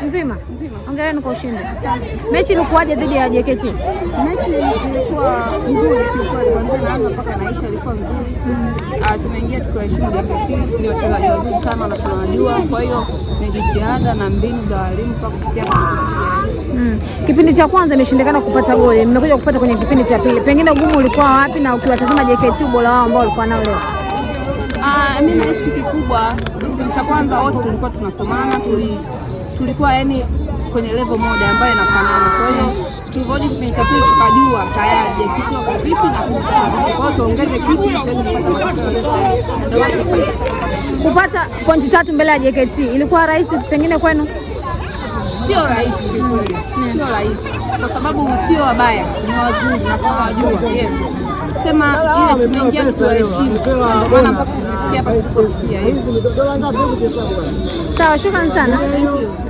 Nzima. Hongereni kwa ushindi. Mechi ilikuwaje dhidi ya JKT? Mechi ilikuwa nzuri kiukweli, kuanzia naanza mpaka naisha ilikuwa nzuri. Tumeingia tukaheshimu JKT, ni wachezaji wazuri sana na tunawajua, kwa hiyo ni jitihada na mbinu za walimu mpaka kufikia Kipindi cha kwanza imeshindikana kupata goli, mmekuja kupata kwenye kipindi cha pili. Pengine ugumu ulikuwa wapi, na ukiwatazama JKT ubora wao ambao walikuwa nao leo? Mimi nahisi kikubwa kipindi cha kwanza wote tulikuwa tunasomana, tulikuwa yani kwenye level moja ambayo inafanana. Kwa hiyo tulivyoje kipindi cha pili tukajua tayari JKT wako vipi na sisi kwa hiyo tuongeze kipi tuweze kupata matokeo. Kupata pointi 3 mbele ya JKT ilikuwa rahisi pengine kwenu? Sio rahisi, sio rahisi kwa sababu sio wabaya, ni wazuri na kwa wajua. Yes. Sema ile tumeingia tuheshimu. Maana mpaka kufikia hapa tulipofikia. Sawa, shukrani sana. Thank you.